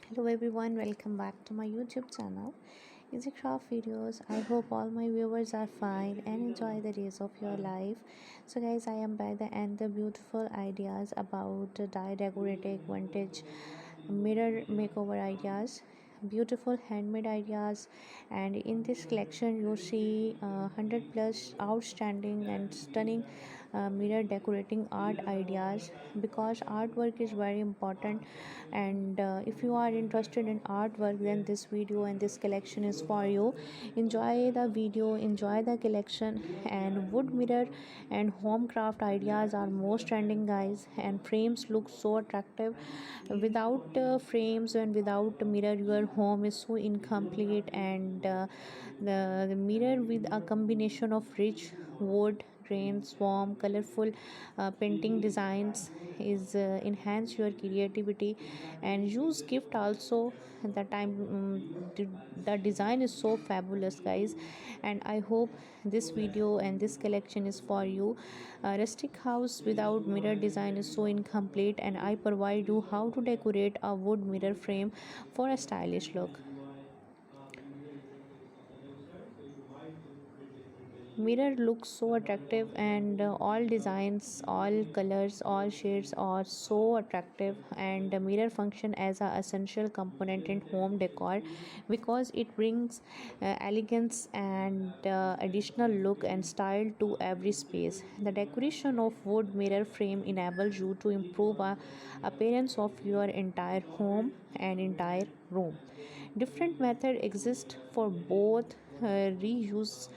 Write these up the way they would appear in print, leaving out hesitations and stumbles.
Hello everyone, welcome back to my YouTube channel Easy Craft Videos. I hope all my viewers are fine and enjoy the days of your life. So guys, I am back and the beautiful ideas about dye decorative vintage mirror makeover ideas, beautiful handmade ideas. And in this collection you see 100 plus outstanding and stunning mirror decorating art ideas, because artwork is very important. And if you are interested in artwork, then this video and this collection is for you. Enjoy the video, enjoy the collection. And wood mirror and home craft ideas are most trending, guys, and frames look so attractive. Without frames and without mirror, your home is so incomplete. And the mirror with a combination of rich wood grains, warm colorful painting designs is enhance your creativity. And use gift also. The time the design is so fabulous, guys, and I hope this video and this collection is for you. A rustic house without mirror design is so incomplete, and I provide you how to decorate a wood mirror frame for a stylish look. Mirror looks so attractive, and all designs, all colors, all shades are so attractive. And the mirror function as a essential component in home decor, because it brings elegance and additional look and style to every space. The decoration of wood mirror frame enables you to improve the appearance of your entire home and entire room. Different method exist for both reuse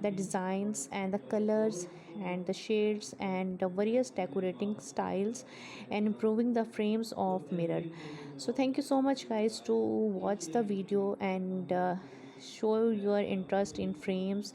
the designs and the colors and the shades and the various decorating styles, and improving the frames of mirror. So thank you so much, guys, to watch the video and show your interest in frames.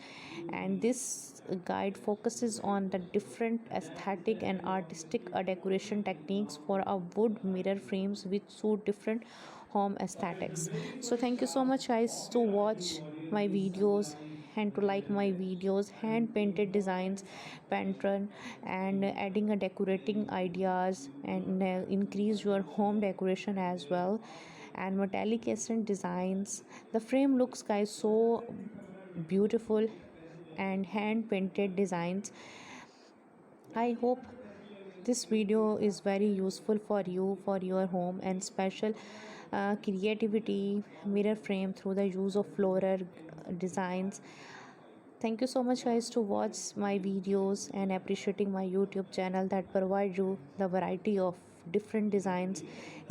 And this guide focuses on the different aesthetic and artistic decoration techniques for a wood mirror frames which suit different home aesthetics. So thank you so much, guys, to watch my videos and to like my videos. Hand painted designs pattern and adding a decorating ideas and increase your home decoration as well. And metallic accent designs, the frame looks, guys, so beautiful. And hand painted designs, I hope this video is very useful for you, for your home and special creativity mirror frame through the use of floral designs. Thank you so much, guys, to watch my videos and appreciating my YouTube channel that provide you the variety of different designs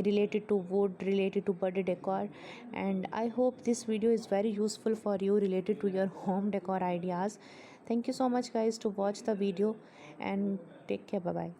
related to wood, related to birthday decor. And I hope this video is very useful for you related to your home decor ideas. Thank you so much, guys, to watch the video, and take care. Bye bye.